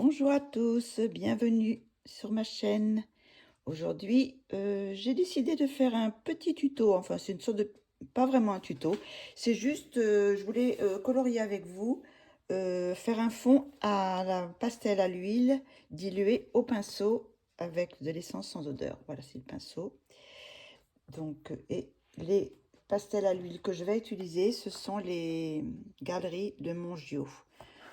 Bonjour à tous, bienvenue sur ma chaîne. Aujourd'hui, j'ai décidé de faire un petit tuto, enfin c'est une sorte de... pas vraiment un tuto, c'est juste, je voulais colorier avec vous, faire un fond à la pastel à l'huile dilué au pinceau avec de l'essence sans odeur. Voilà, c'est le pinceau. Donc, et les pastels à l'huile que je vais utiliser, ce sont les Galeries de Mongiot.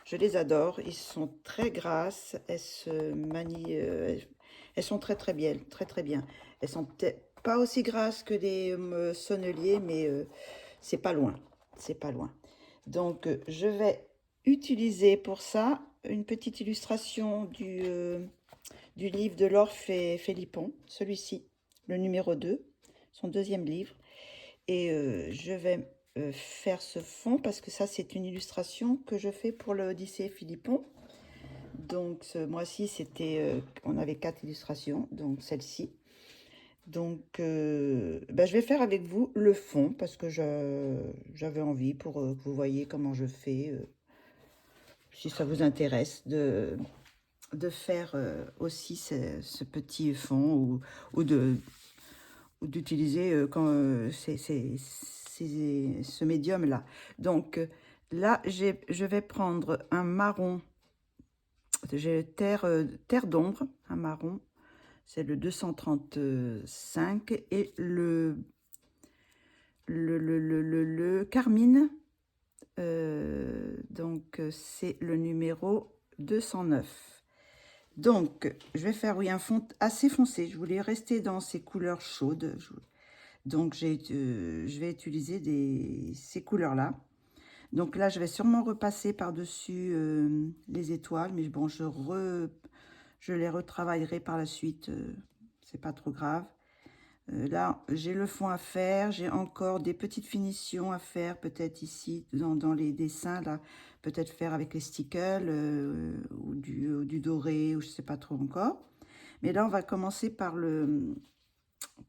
Je les adore, ils sont très grasses, elles se manient, elles sont très très bien, très très bien. Elles sont peut-être pas aussi grasses que des sonneliers, mais c'est pas loin, c'est pas loin. Donc je vais utiliser pour ça une petite illustration du livre de Laure Philippon, celui-ci, le numéro 2, son deuxième livre. Et je vais faire ce fond parce que ça, c'est une illustration que je fais pour l'Odyssée Philippon. Donc ce mois-ci, on avait 4 illustrations, donc celle-ci. Donc je vais faire avec vous le fond parce que j'avais envie pour que vous voyez comment je fais, si ça vous intéresse, de faire aussi ce petit fond ou d'utiliser ce médium-là. Donc là, je vais prendre un marron, j'ai terre d'ombre, un marron, c'est le 235, et le carmine, donc c'est le numéro 209. Donc, je vais faire, oui, un fond assez foncé. Je voulais rester dans ces couleurs chaudes. Donc, je vais utiliser ces couleurs-là. Donc là, je vais sûrement repasser par-dessus les étoiles. Mais bon, je les retravaillerai par la suite. C'est pas trop grave. Là, j'ai le fond à faire. J'ai encore des petites finitions à faire. Peut-être ici, dans les dessins, là. Peut-être faire avec les stickers ou du doré, ou je sais pas trop encore. Mais là, on va commencer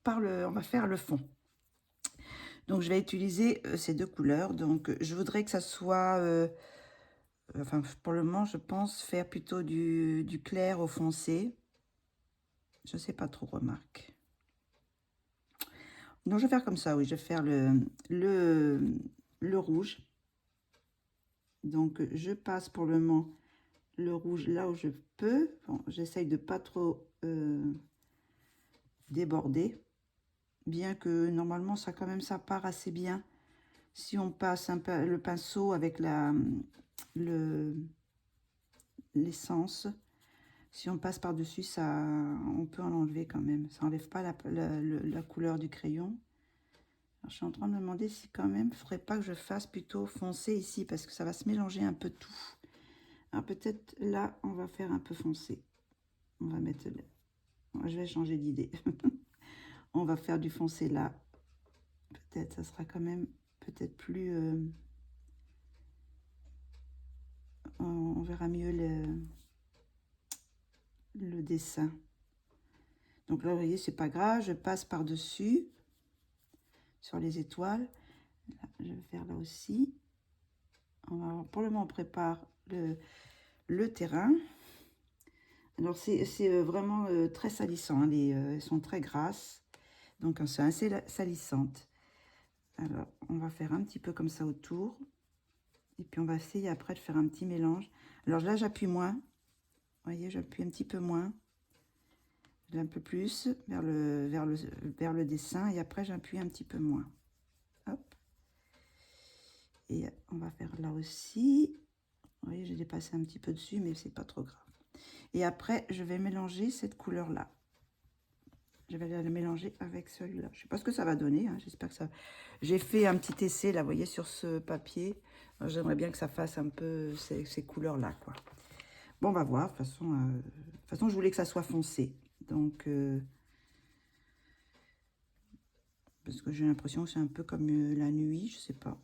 on va faire le fond. Donc, je vais utiliser ces deux couleurs. Donc, je voudrais que ça soit... enfin, pour le moment, je pense faire plutôt du clair au foncé. Je sais pas trop, remarque. Donc, je vais faire comme ça, oui. Je vais faire le rouge. Donc, je passe pour le moment le rouge là où je peux. Bon, j'essaye de pas trop déborder. Bien que, normalement, ça quand même, ça part assez bien. Si on passe un peu le pinceau avec l'essence, si on passe par-dessus, ça, on peut en enlever quand même. Ça n'enlève pas la couleur du crayon. Alors, je suis en train de me demander si quand même, il ne faudrait pas que je fasse plutôt foncé ici, parce que ça va se mélanger un peu tout. Alors peut-être là, on va faire un peu foncé. On va mettre... Je vais changer d'idée. On va faire du foncé là. Peut-être, ça sera quand même peut-être plus... on verra mieux le dessin. Donc là, vous voyez, c'est pas grave. Je passe par-dessus, sur les étoiles. Là, je vais faire là aussi. Pour le moment, on prépare le terrain. Alors, c'est vraiment très salissant. Hein, elles sont très grasses. Donc, c'est assez salissante. Alors, on va faire un petit peu comme ça autour. Et puis, on va essayer après de faire un petit mélange. Alors là, j'appuie moins. Vous voyez, j'appuie un petit peu moins. Un peu plus vers le dessin. Et après, j'appuie un petit peu moins. Hop. Et on va faire là aussi. Vous voyez, j'ai dépassé un petit peu dessus, mais c'est pas trop grave. Et après, je vais mélanger cette couleur-là. Je vais la mélanger avec celui-là. Je sais pas ce que ça va donner. Hein. J'espère que ça... J'ai fait un petit essai, là, vous voyez, sur ce papier. J'aimerais bien que ça fasse un peu ces couleurs-là, quoi. Bon, on va voir. De toute façon, je voulais que ça soit foncé. Donc, parce que j'ai l'impression que c'est un peu comme la nuit, je sais pas.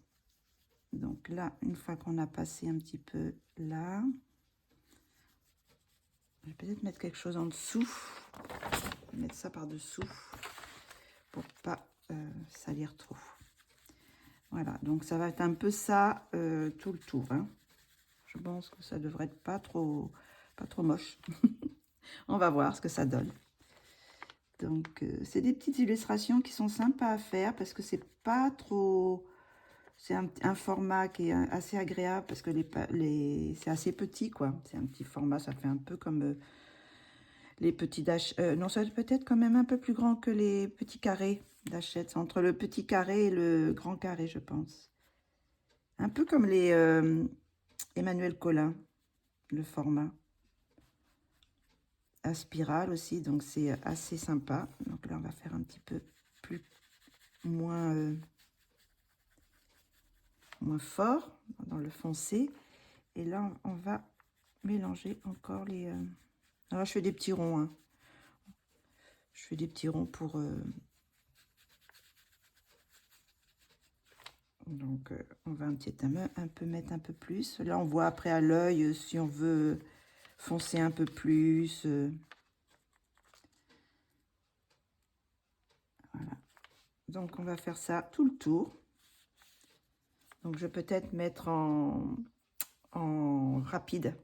Donc là, une fois qu'on a passé un petit peu là, je vais peut-être mettre quelque chose en dessous. Je vais mettre ça par-dessous pour pas salir trop. Voilà, donc ça va être un peu ça tout le tour. Hein. Je pense que ça devrait être pas trop pas trop moche. On va voir ce que ça donne. Donc, c'est des petites illustrations qui sont sympas à faire parce que c'est pas trop... C'est un format qui est assez agréable parce que c'est assez petit, quoi. C'est un petit format, ça fait un peu comme les petits non, ça peut être quand même un peu plus grand que les petits carrés d'Hachette. C'est entre le petit carré et le grand carré, je pense. Un peu comme les Emmanuel Collin, le format. À spirale aussi, donc c'est assez sympa. Donc là, on va faire un petit peu moins fort dans le foncé. Et là, on va mélanger encore les... Alors, je fais des petits ronds. Hein. Je fais des petits ronds pour... Donc, on va un peu mettre un peu plus. Là, on voit après à l'œil si on veut foncer un peu plus. Voilà. Donc, on va faire ça tout le tour. Donc, je vais peut-être mettre en rapide.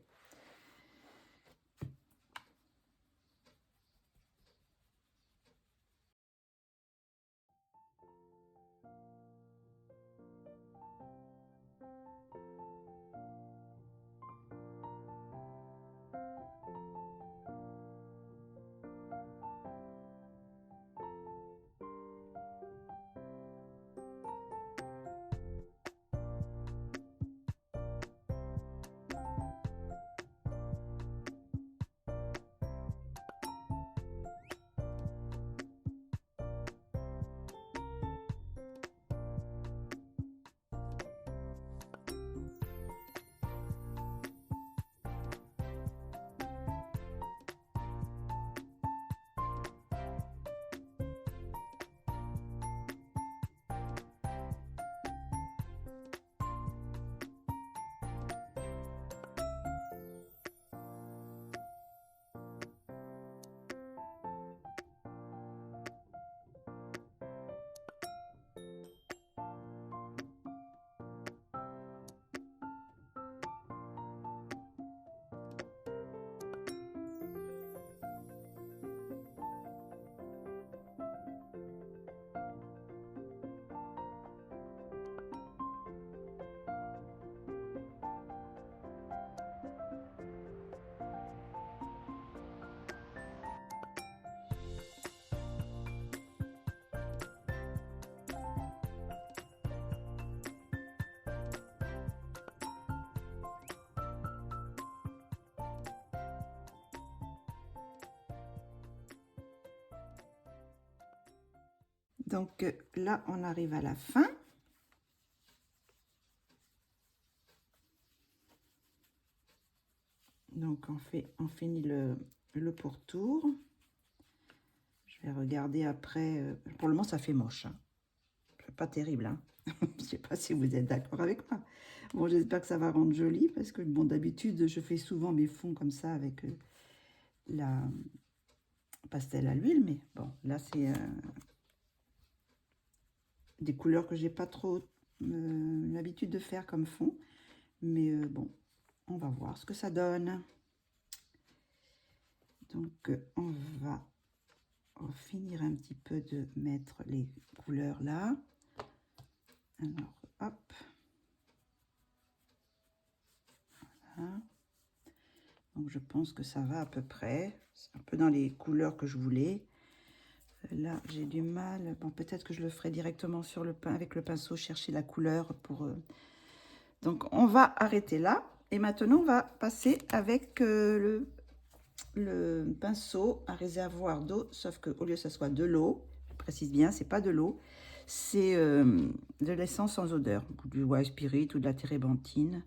Donc là, on arrive à la fin. Donc on finit le pourtour. Je vais regarder après. Pour le moment, ça fait moche. Hein. C'est pas terrible. Hein. Je sais pas si vous êtes d'accord avec moi. Bon, j'espère que ça va rendre joli parce que bon, d'habitude, je fais souvent mes fonds comme ça avec la pastel à l'huile. Mais bon, là, c'est des couleurs que j'ai pas trop l'habitude de faire comme fond. Mais bon, on va voir ce que ça donne. Donc, on va finir un petit peu de mettre les couleurs là. Alors, hop. Voilà. Donc, je pense que ça va à peu près. C'est un peu dans les couleurs que je voulais. Là, j'ai du mal. Bon, peut-être que je le ferai directement sur le pain avec le pinceau, chercher la couleur pour... Donc, on va arrêter là. Et maintenant, on va passer avec le pinceau à réservoir d'eau, sauf qu'au lieu que ce soit de l'eau, je précise bien, c'est pas de l'eau, c'est de l'essence sans odeur, du white spirit ou de la térébenthine.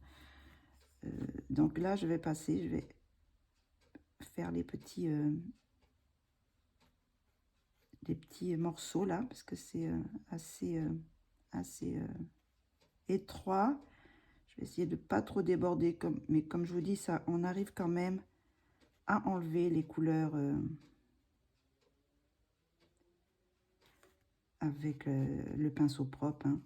Donc là, je vais passer, je vais faire les petits morceaux là, parce que c'est assez étroit. Je vais essayer de pas trop déborder, mais comme je vous dis, ça, on arrive quand même à enlever les couleurs avec le pinceau propre. Hein.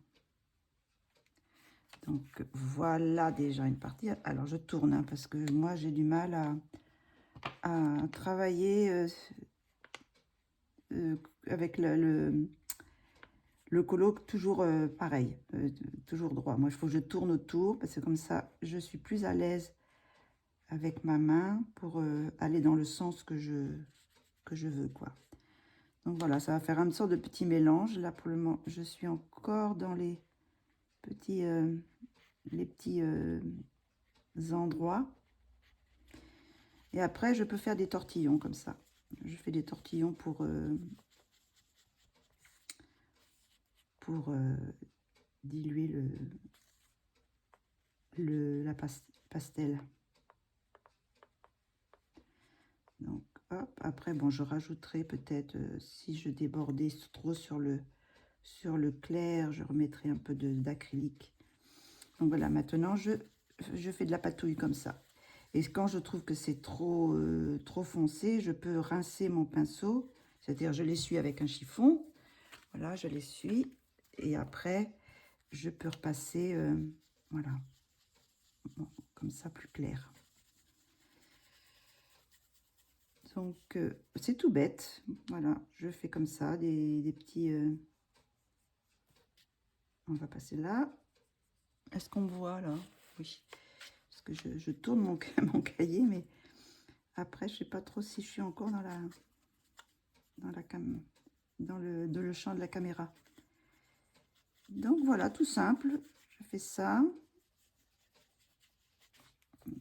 Donc voilà déjà une partie. Alors je tourne hein, parce que moi j'ai du mal à travailler avec le colo toujours pareil, toujours droit. Moi, il faut que je tourne autour parce que comme ça, je suis plus à l'aise avec ma main pour aller dans le sens que je veux, quoi. Donc voilà, ça va faire une sorte de petit mélange. Là, pour le moment, je suis encore dans les petits endroits. Et après, je peux faire des tortillons comme ça. Je fais des tortillons pour diluer la pastel. Donc, hop, après, bon, je rajouterai peut-être, si je débordais trop sur le clair, je remettrai un peu d'acrylique. Donc voilà, maintenant, je fais de la patouille comme ça. Et quand je trouve que c'est trop foncé, je peux rincer mon pinceau, c'est-à-dire je l'essuie avec un chiffon. Voilà, je l'essuie. Et après, je peux repasser, voilà, bon, comme ça, plus clair. Donc, c'est tout bête. Voilà, je fais comme ça, des petits... On va passer là. Est-ce qu'on me voit là? Oui. Parce que je tourne mon cahier, mais après, je sais pas trop si je suis encore dans le champ de la caméra. Donc, voilà, tout simple. Je fais ça.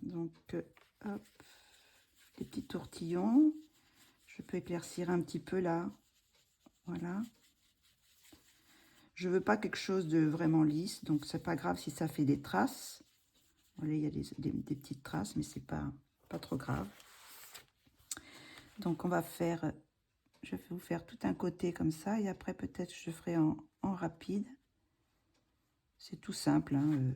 Donc, hop, des petits tortillons. Je peux éclaircir un petit peu là. Voilà. Je veux pas quelque chose de vraiment lisse, donc c'est pas grave si ça fait des traces. Voilà, il y a des petites traces, mais c'est pas trop grave. Donc on va faire, je vais vous faire tout un côté comme ça, et après peut-être je ferai en rapide. C'est tout simple, hein,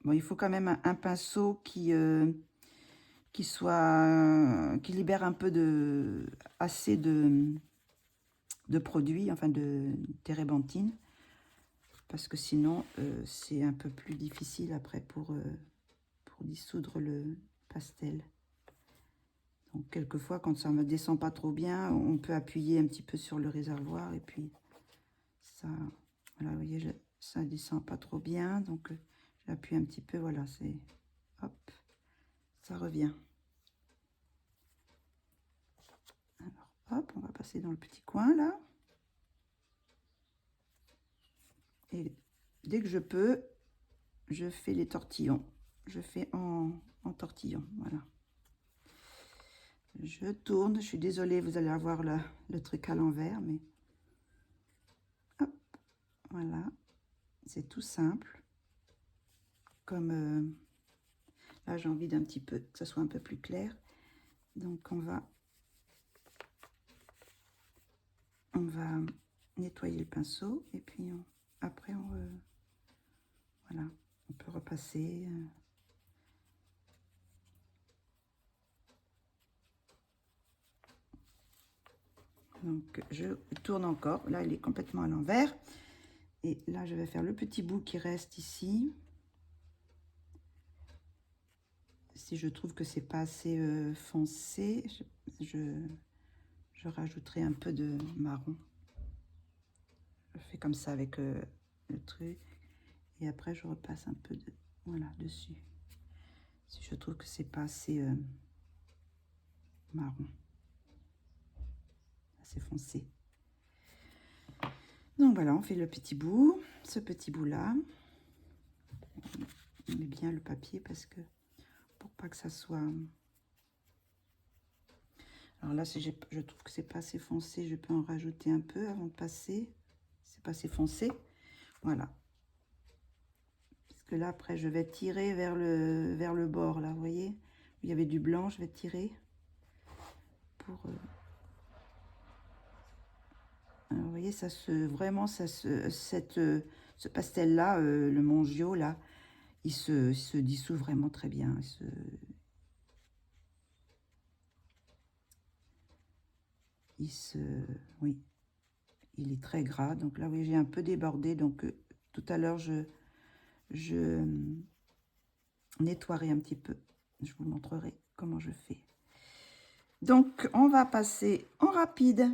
Bon, il faut quand même un pinceau qui libère un peu assez de produit, enfin de térébenthine, parce que sinon c'est un peu plus difficile après pour dissoudre le pastel. Donc quelquefois quand ça ne descend pas trop bien, on peut appuyer un petit peu sur le réservoir et puis ça, voilà, vous voyez, ça descend pas trop bien, donc j'appuie un petit peu, voilà, c'est, hop, ça revient. Alors hop, on va passer dans le petit coin là. Et dès que je peux, je fais les tortillons. Je fais en tortillon, voilà. Je tourne, je suis désolée, vous allez avoir le truc à l'envers, mais hop, voilà, c'est tout simple. Comme là, j'ai envie d'un petit peu, que ça soit un peu plus clair. Donc, on va nettoyer le pinceau et puis après, voilà, on peut repasser. Donc, je tourne encore. Là, il est complètement à l'envers. Et là, je vais faire le petit bout qui reste ici. Si je trouve que c'est pas assez foncé, je rajouterai un peu de marron. Je fais comme ça avec le truc. Et après, je repasse un peu voilà, dessus. Si je trouve que c'est pas assez marron, assez foncé. Donc voilà, on fait le petit bout, ce petit bout là. On met bien le papier parce que pour pas que ça soit... Alors là, si je trouve que c'est pas assez foncé, je peux en rajouter un peu avant de passer. C'est pas assez foncé. Voilà. Parce que là, après, je vais tirer vers le bord, là, vous voyez. Il y avait du blanc, je vais tirer pour... Alors, vous voyez, ce pastel-là, le Mongio, là, il se dissout vraiment très bien. Oui, il est très gras. Donc là, oui, j'ai un peu débordé. Donc tout à l'heure, nettoierai un petit peu. Je vous montrerai comment je fais. Donc, on va passer en rapide.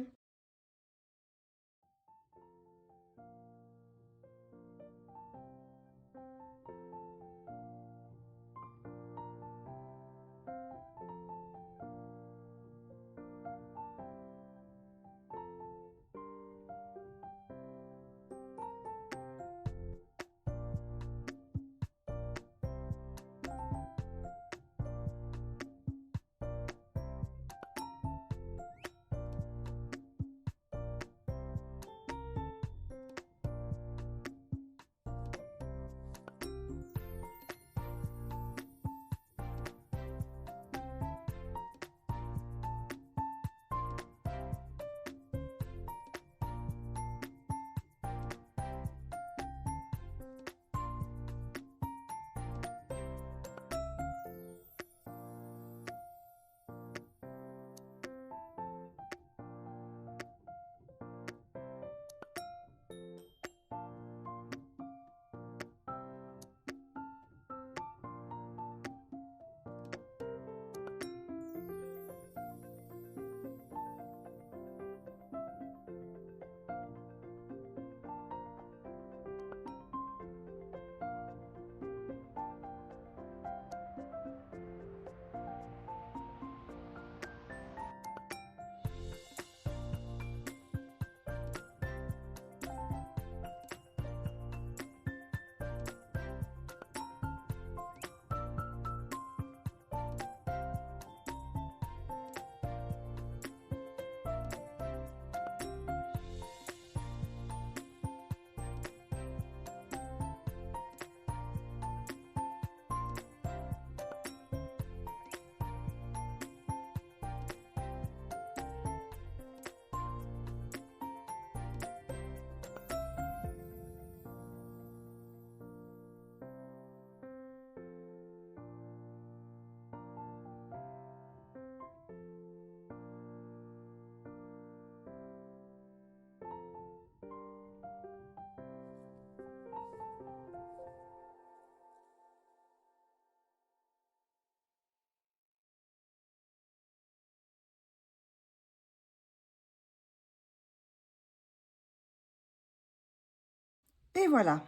Et voilà.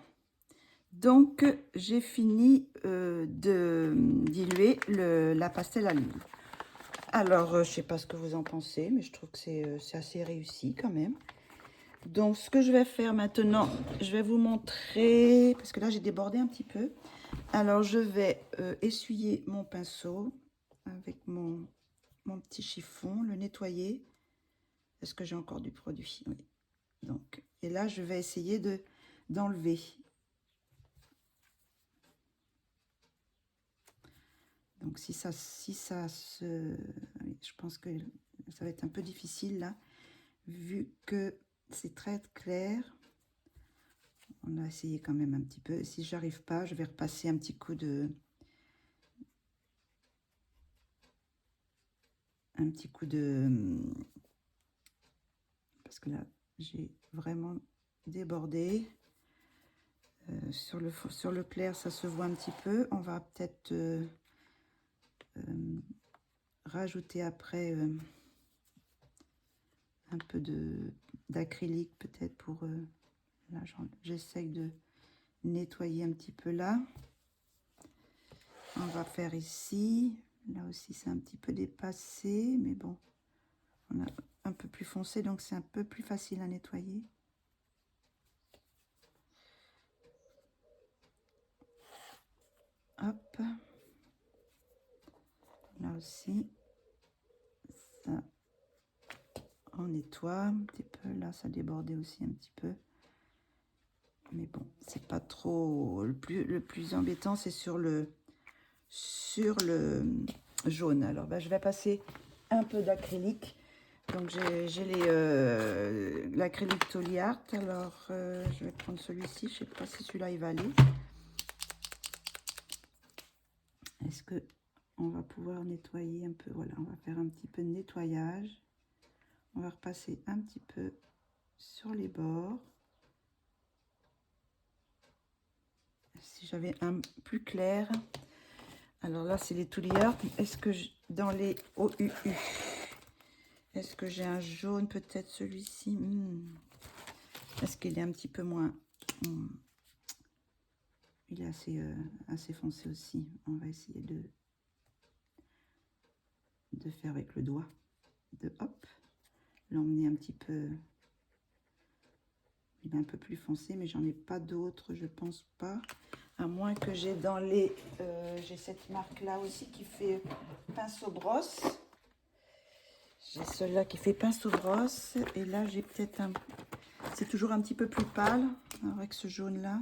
Donc, j'ai fini de diluer la pastel à l'huile. Alors, je sais pas ce que vous en pensez, mais je trouve que c'est assez réussi quand même. Donc, ce que je vais faire maintenant, je vais vous montrer, parce que là, j'ai débordé un petit peu. Alors, je vais essuyer mon pinceau avec mon petit chiffon, le nettoyer. Est-ce que j'ai encore du produit? Oui. Donc, et là, je vais essayer d'enlever. Donc, si ça se... Je pense que ça va être un peu difficile, là, vu que c'est très clair. On a essayé quand même un petit peu. Si j'arrive pas, je vais repasser un petit coup de... Parce que là, j'ai vraiment débordé. Sur le clair, ça se voit un petit peu. On va peut-être rajouter après un peu d'acrylique peut-être pour... là, j'essaye de nettoyer un petit peu là. On va faire ici. Là aussi, c'est un petit peu dépassé, mais bon, on a un peu plus foncé, donc c'est un peu plus facile à nettoyer. Hop. Là aussi, ça, on nettoie un petit peu. Là, ça débordait aussi un petit peu. Mais bon, c'est pas trop... Le plus embêtant, c'est sur le jaune. Alors, bah, je vais passer un peu d'acrylique. Donc, j'ai l'acrylique Tolly Art. Alors, je vais prendre celui-ci. Je sais pas si celui-là, il va aller. Est-ce que on va pouvoir nettoyer un peu? Voilà, on va faire un petit peu de nettoyage. On va repasser un petit peu sur les bords. Si j'avais un plus clair, Alors là, c'est les Touliard. Est-ce que dans les OUU, est-ce que j'ai un jaune, peut-être celui-ci? Est-ce qu'il est un petit peu moins... Il est assez foncé aussi. On va essayer de faire avec le doigt. Hop, l'emmener un petit peu... Il est un peu plus foncé, mais j'en ai pas d'autres, je pense pas. À moins que j'ai dans les... j'ai cette marque-là aussi qui fait pinceau brosse. J'ai celle-là qui fait pinceau brosse. Et là, j'ai peut-être un... C'est toujours un petit peu plus pâle avec ce jaune-là.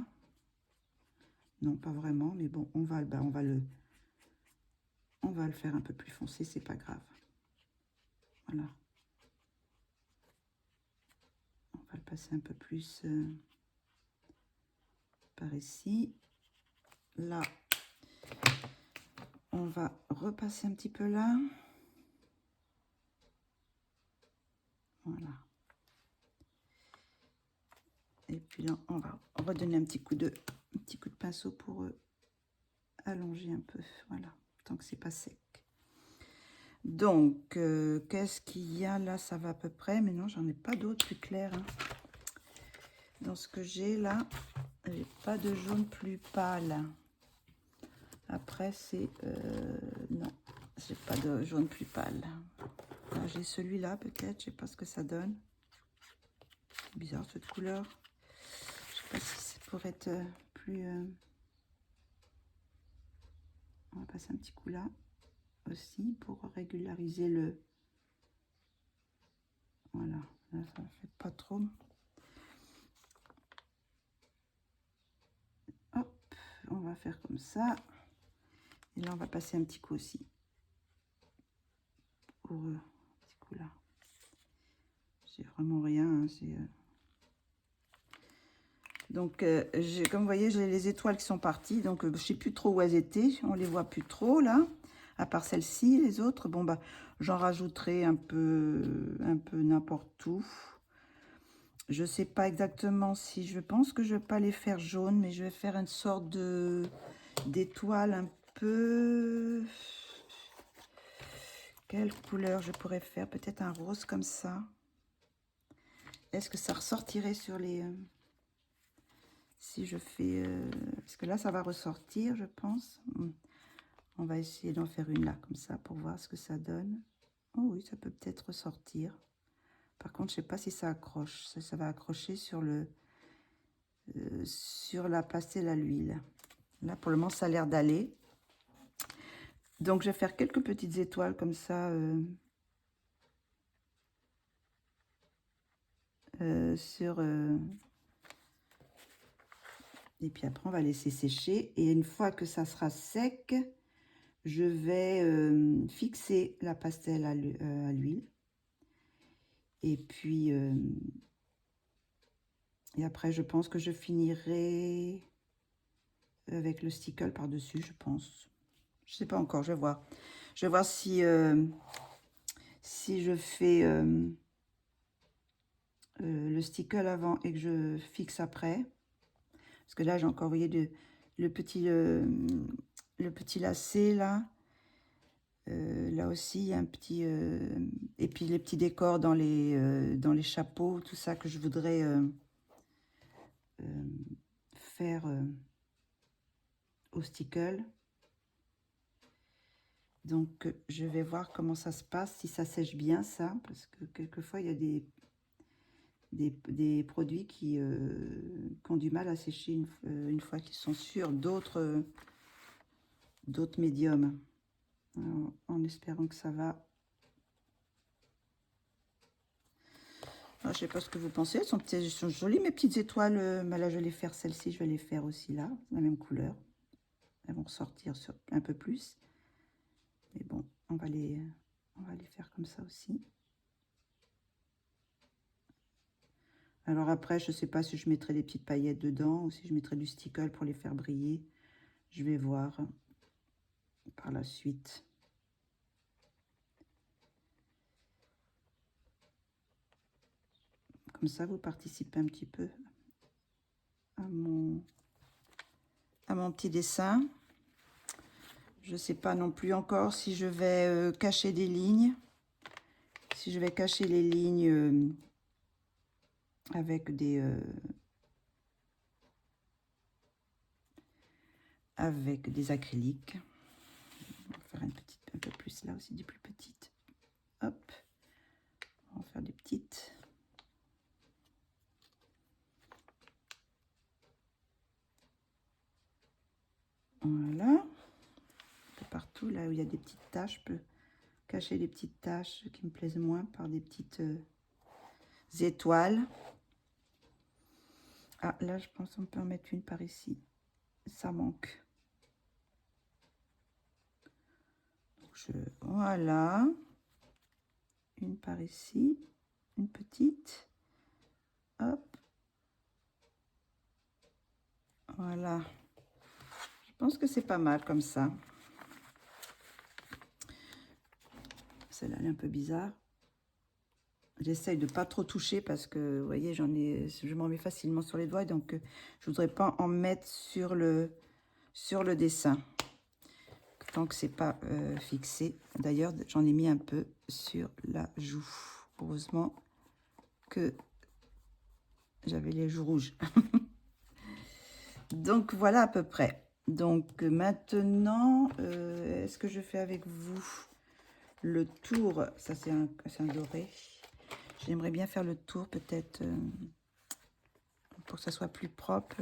Non, pas vraiment, mais bon, on va le faire un peu plus foncé, c'est pas grave. Voilà. On va le passer un peu plus par ici. Là, on va repasser un petit peu là. Voilà. Et puis là, on va redonner un petit coup de pinceau pour allonger un peu. Voilà, tant que c'est pas sec. Donc, qu'est-ce qu'il y a là? Ça va à peu près, mais non, j'en ai pas d'autres plus clairs. Hein. Dans ce que j'ai là, j'ai pas de jaune plus pâle. Après, c'est... non, j'ai pas de jaune plus pâle. J'ai celui-là, peut-être, je sais pas ce que ça donne. C'est bizarre, cette couleur. Je sais pas si ça pourrait être plus... On va passer un petit coup là, aussi, pour régulariser le... Voilà, là, ça ne fait pas trop. Hop, on va faire comme ça. Et là, on va passer un petit coup aussi. Pour un petit coup là. C'est vraiment rien. Hein, donc, comme vous voyez, j'ai les étoiles qui sont parties. Donc, je ne sais plus trop où elles étaient. On les voit plus trop là. À part celle-ci, les autres. Bon, bah, j'en rajouterai un peu n'importe où. Je sais pas exactement si je pense que je vais pas les faire jaunes, mais je vais faire une sorte d'étoile un peu... Quelle couleur je pourrais faire? Peut-être un rose comme ça. Est-ce que ça ressortirait sur les... si je fais... parce que là, ça va ressortir, je pense. On va essayer d'en faire une là, comme ça, pour voir ce que ça donne. Oh oui, ça peut peut-être ressortir. Par contre, je sais pas si ça accroche. Ça va accrocher sur le... sur la pastel à l'huile. Là, pour le moment, ça a l'air d'aller. Donc, je vais faire quelques petites étoiles comme ça sur... et puis après, on va laisser sécher. Et une fois que ça sera sec, je vais fixer la pastel à l'huile. Et puis... et après, je pense que je finirai avec le stickle par-dessus, je pense. Je sais pas encore, je vais voir. Je vais voir si, si je fais le stickle avant et que je fixe après. Parce que là, j'ai encore, vous voyez, le petit lacet, là. Là aussi, il y a un petit... et puis les petits décors dans les chapeaux, tout ça que je voudrais faire au stickle. Donc, je vais voir comment ça se passe, si ça sèche bien, ça. Parce que quelquefois, il y a des produits qui ont du mal à sécher une fois qu'ils sont sur d'autres médiums. Alors, en espérant que ça va. Alors, je sais pas ce que vous pensez, elles sont jolies mes petites étoiles. Mais là, je vais les faire, celles-ci, je vais les faire aussi là, la même couleur. Elles vont ressortir sur un peu plus. Mais bon, on va les faire comme ça aussi. Alors après, je ne sais pas si je mettrai des petites paillettes dedans ou si je mettrai du stickle pour les faire briller. Je vais voir par la suite. Comme ça, vous participez un petit peu à mon petit dessin. Je ne sais pas non plus encore si je vais cacher des lignes. Si je vais cacher les lignes avec des acryliques. On va faire une petite, un peu plus là aussi, des plus petites. Hop, on va faire des petites. Voilà. Un peu partout, là où il y a des petites taches, je peux cacher les petites taches qui me plaisent moins par des petites étoiles. Ah, là, je pense qu'on peut en mettre une par ici. Ça manque. Voilà. Une par ici. Une petite. Hop. Voilà. Je pense que c'est pas mal comme ça. Celle-là, elle est un peu bizarre. J'essaye de pas trop toucher parce que, vous voyez, je m'en mets facilement sur les doigts. Donc, je voudrais pas en mettre sur le dessin. Tant que c'est pas fixé. D'ailleurs, j'en ai mis un peu sur la joue. Heureusement que j'avais les joues rouges. Donc, voilà à peu près. Donc, maintenant, est-ce que je fais avec vous le tour? Ça, c'est un doré. J'aimerais bien faire le tour, peut-être, pour que ça soit plus propre.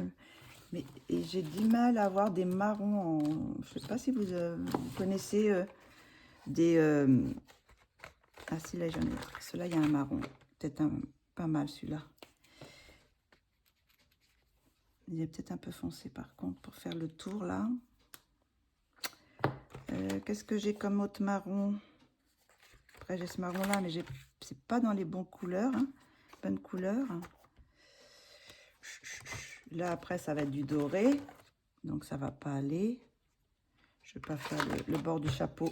Mais j'ai du mal à avoir des marrons en... Je ne sais pas si vous connaissez des... Ah, si, là, j'en ai... Celui-là, il y a un marron. Peut-être pas mal, celui-là. Il est peut-être un peu foncé, par contre, pour faire le tour, là. Qu'est-ce que j'ai comme autre marron? Après, j'ai ce marron-là, mais c'est pas dans les bonnes couleurs. Hein. Bonnes couleurs. Là, après, ça va être du doré. Donc, ça va pas aller. Je vais pas faire le bord du chapeau.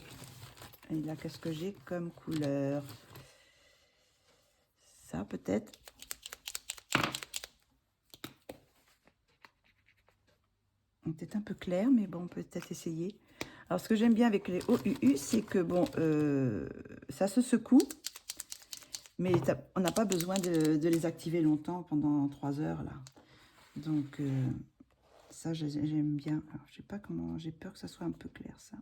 Et là, qu'est-ce que j'ai comme couleur? Ça, peut-être. Peut-être un peu clair, mais bon, on peut peut-être essayer. Alors, ce que j'aime bien avec les OUU, c'est que, bon, ça se secoue. Mais on n'a pas besoin de les activer longtemps, pendant 3 heures, là. Donc, ça, j'aime bien. Alors, je sais pas comment... J'ai peur que ça soit un peu clair, ça.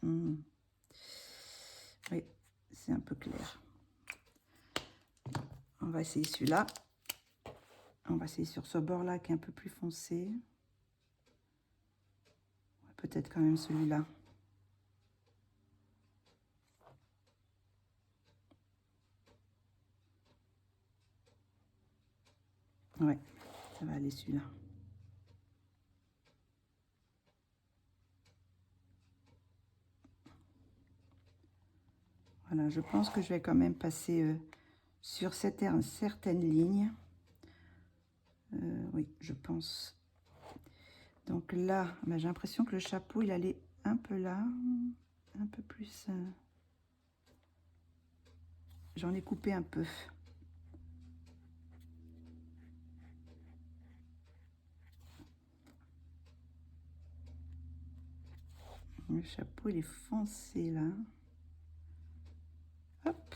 Oui, c'est un peu clair. On va essayer celui-là. On va essayer sur ce bord-là, qui est un peu plus foncé. Peut-être quand même celui-là. Ouais, ça va aller celui-là. Voilà, je pense que je vais quand même passer sur certaines lignes. Oui, je pense. Donc là, j'ai l'impression que le chapeau, il allait un peu là, un peu plus... J'en ai coupé un peu. Le chapeau, il est foncé là. Hop.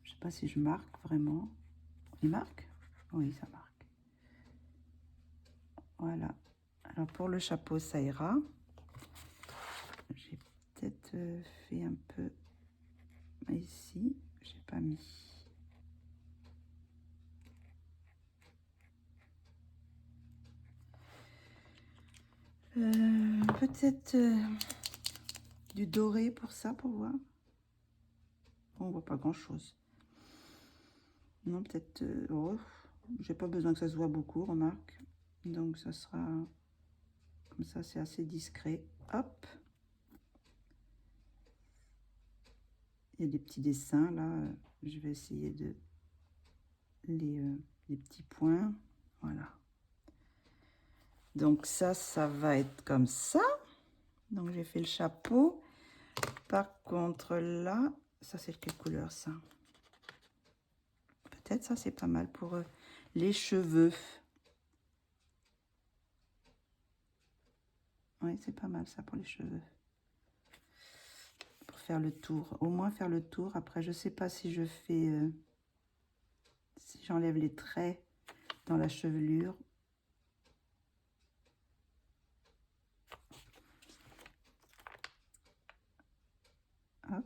Je sais pas si je marque vraiment. Il marque? Oui, ça marque. Voilà. Alors pour le chapeau, ça ira. J'ai peut-être fait un peu ici. J'ai pas mis. Peut-être du doré pour ça, pour voir. Bon, on voit pas grand-chose. Non, peut-être... oh, j'ai pas besoin que ça se voit beaucoup, remarque. Donc, ça sera... Comme ça, c'est assez discret. Hop. Il y a des petits dessins, là. Je vais essayer de... les petits points. Voilà. Donc, ça va être comme ça. Donc, j'ai fait le chapeau. Par contre, là... Ça, c'est quelle couleur, ça? Peut-être ça, c'est pas mal pour les cheveux. Oui, c'est pas mal ça pour les cheveux. Pour faire le tour. Au moins faire le tour. Après, je sais pas si je fais... si j'enlève les traits dans la chevelure. Hop.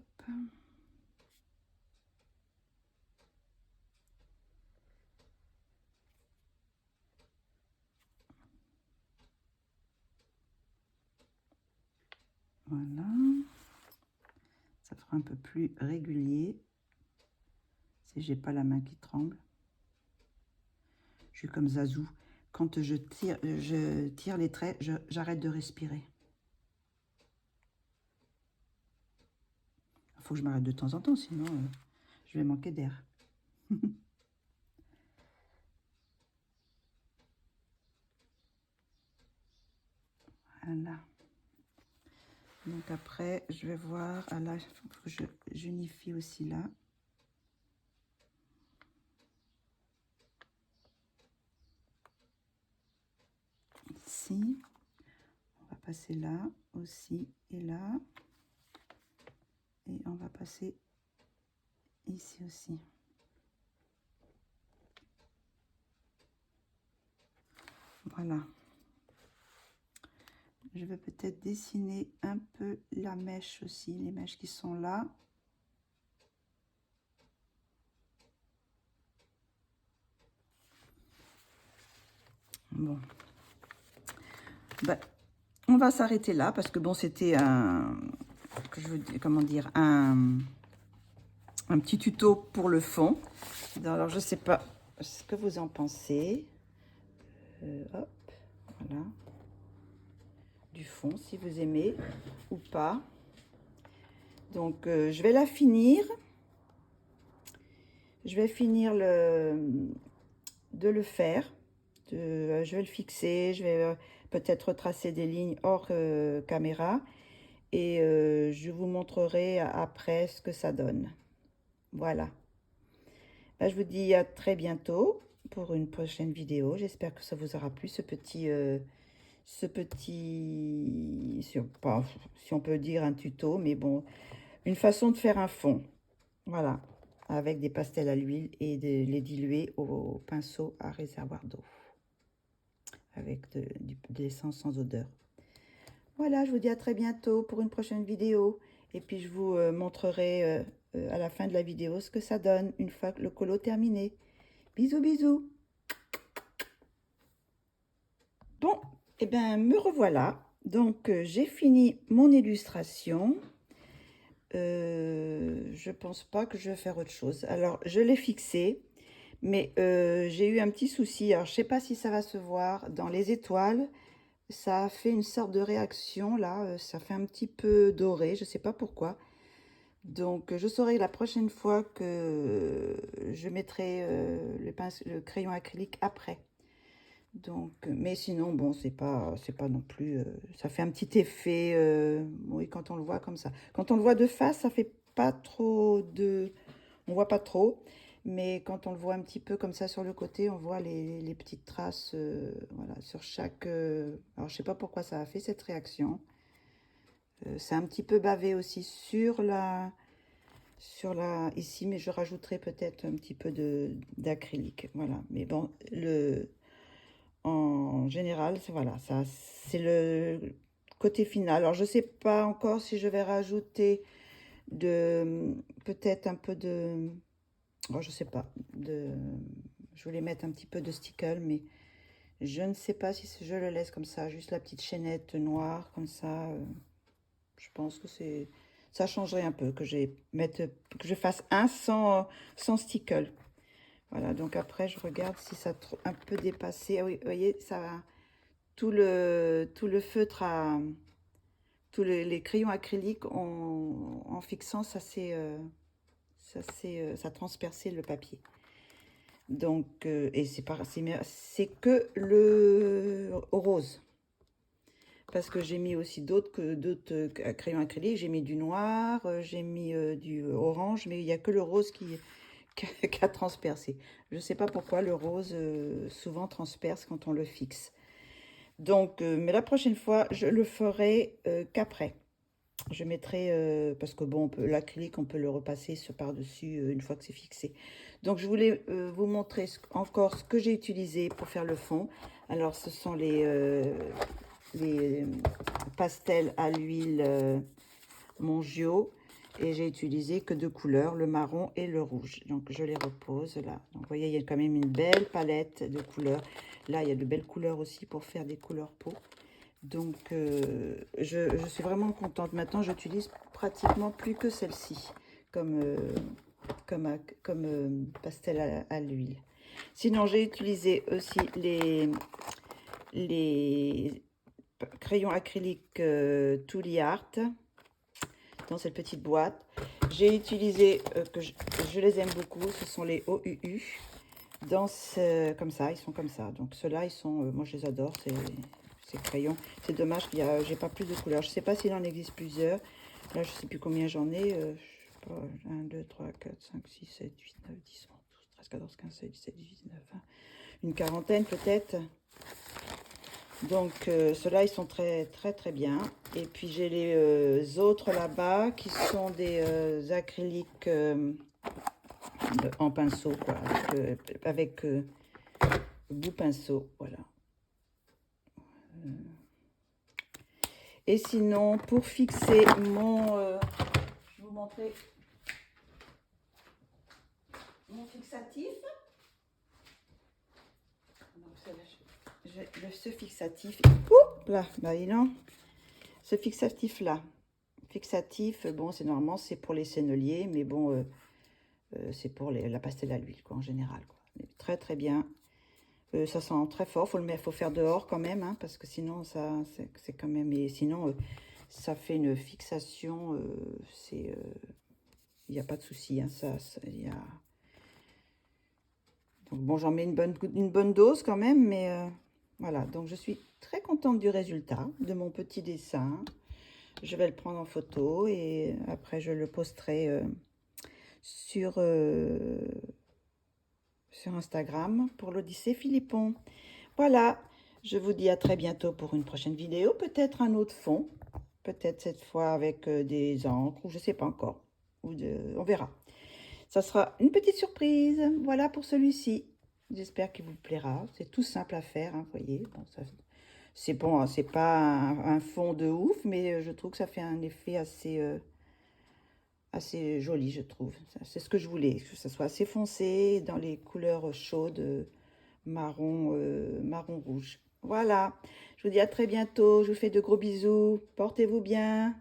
Voilà. Ça fera un peu plus régulier. Si j'ai pas la main qui tremble. Je suis comme Zazou. Quand je tire les traits, j'arrête de respirer. Il faut que je m'arrête de temps en temps, sinon je vais manquer d'air. Voilà. Donc après, je vais voir. Ah là, il faut que j'unifie aussi là. Ici. On va passer là aussi et là. Et on va passer ici aussi. Voilà. Je vais peut-être dessiner un peu la mèche aussi, les mèches qui sont là. Bon. Ben, on va s'arrêter là parce que bon, c'était un... comment dire, un petit tuto pour le fond. Alors, je sais pas ce que vous en pensez. Hop, voilà. Du fond, si vous aimez ou pas. Donc, je vais la finir. Je vais finir de le faire. Je vais le fixer. Je vais peut-être tracer des lignes hors caméra. Et je vous montrerai après ce que ça donne. Voilà. Là, je vous dis à très bientôt pour une prochaine vidéo. J'espère que ça vous aura plu, ce petit, si on peut dire un tuto, mais bon, une façon de faire un fond. Voilà, avec des pastels à l'huile et de les diluer au pinceau à réservoir d'eau, avec de l'essence sans odeur. Voilà, je vous dis à très bientôt pour une prochaine vidéo. Et puis, je vous montrerai à la fin de la vidéo ce que ça donne une fois le colo terminé. Bisous, bisous. Bon, et bien, me revoilà. Donc, j'ai fini mon illustration. Je pense pas que je vais faire autre chose. Alors, je l'ai fixé, mais j'ai eu un petit souci. Alors, je sais pas si ça va se voir dans les étoiles. Ça a fait une sorte de réaction, là. Ça fait un petit peu doré, je sais pas pourquoi. Donc, je saurai la prochaine fois que je mettrai le crayon acrylique après. Donc, mais sinon, bon, c'est pas non plus... ça fait un petit effet, oui, quand on le voit comme ça. Quand on le voit de face, ça fait pas trop de... On voit pas trop, mais quand on le voit un petit peu comme ça sur le côté, on voit les petites traces, voilà, sur chaque... alors, je sais pas pourquoi ça a fait cette réaction. C'est un petit peu bavé aussi sur la ici, mais je rajouterai peut-être un petit peu d'acrylique, voilà. Mais bon, en général, voilà, ça, c'est le côté final. Alors, je sais pas encore si je vais rajouter peut-être un peu de, oh, je sais pas, je voulais mettre un petit peu de stickle, mais je ne sais pas si je le laisse comme ça, juste la petite chaînette noire, comme ça. Je pense que ça changerait un peu, que je fasse un sans stickle. Voilà, donc après, je regarde si ça a un peu dépassé. Ah oui, vous voyez, ça, tout le feutre, tous les crayons acryliques, en fixant, ça transperçait le papier. Donc, et c'est que le rose. Parce que j'ai mis aussi d'autres crayons acryliques. J'ai mis du noir, j'ai mis du orange, mais il n'y a que le rose qui a transpercé. Je ne sais pas pourquoi le rose souvent transperce quand on le fixe. Donc, mais la prochaine fois, je le ferai qu'après. Je mettrai, parce que bon, l'acrylique, on peut le repasser par-dessus une fois que c'est fixé. Donc, je voulais vous montrer encore ce que j'ai utilisé pour faire le fond. Alors, ce sont les pastels à l'huile Mongio. Et j'ai utilisé que deux couleurs, le marron et le rouge. Donc, je les repose là. Donc, vous voyez, il y a quand même une belle palette de couleurs. Là, il y a de belles couleurs aussi pour faire des couleurs peau. Donc, je suis vraiment contente. Maintenant, j'utilise pratiquement plus que celle-ci comme pastel à l'huile. Sinon, j'ai utilisé aussi les crayons acryliques Tooly Art dans cette petite boîte. J'ai utilisé, je les aime beaucoup, ce sont les OUU. Comme ça, ils sont comme ça. Donc ceux-là, ils sont, moi je les adore, ces crayons. C'est dommage qu'il y a, j'ai pas plus de couleurs. Je sais pas s'il en existe plusieurs. Là, je sais plus combien j'en ai. Je sais pas, 1, 2, 3, 4, 5, 6, 7, 8, 9, 10, 11, 12, 13, 14, 15, 16, 17, 18, 19, 20. Une quarantaine peut-être. Donc ceux-là, ils sont très très très bien. Et puis j'ai les autres là-bas qui sont des acryliques en pinceau, quoi, avec bout pinceau, voilà. Et sinon, pour fixer je vais vous montrer mon fixatif. Donc, ce fixatif, là, bah, ce fixatif-là, bon, c'est normalement, c'est pour les senneliers, mais bon, c'est pour la pastel à l'huile, quoi, en général, quoi. Très, très bien. Ça sent très fort, faut faire dehors quand même, hein, parce que sinon, c'est quand même... Et sinon, ça fait une fixation, il n'y a pas de souci, hein, Donc bon, j'en mets une bonne dose quand même, mais voilà. Donc, je suis très contente du résultat de mon petit dessin. Je vais le prendre en photo et après, je le posterai sur Instagram pour l'Odyssée Philippon. Voilà, je vous dis à très bientôt pour une prochaine vidéo, peut-être un autre fond, peut-être cette fois avec des encres, ou je ne sais pas encore, on verra. Ça sera une petite surprise, voilà pour celui-ci. J'espère qu'il vous plaira, c'est tout simple à faire, hein, vous voyez. Bon, c'est bon, hein, c'est pas un fond de ouf, mais je trouve que ça fait un effet assez joli, je trouve. C'est ce que je voulais, que ça soit assez foncé, dans les couleurs chaudes, marron rouge. Voilà, je vous dis à très bientôt, je vous fais de gros bisous, portez-vous bien.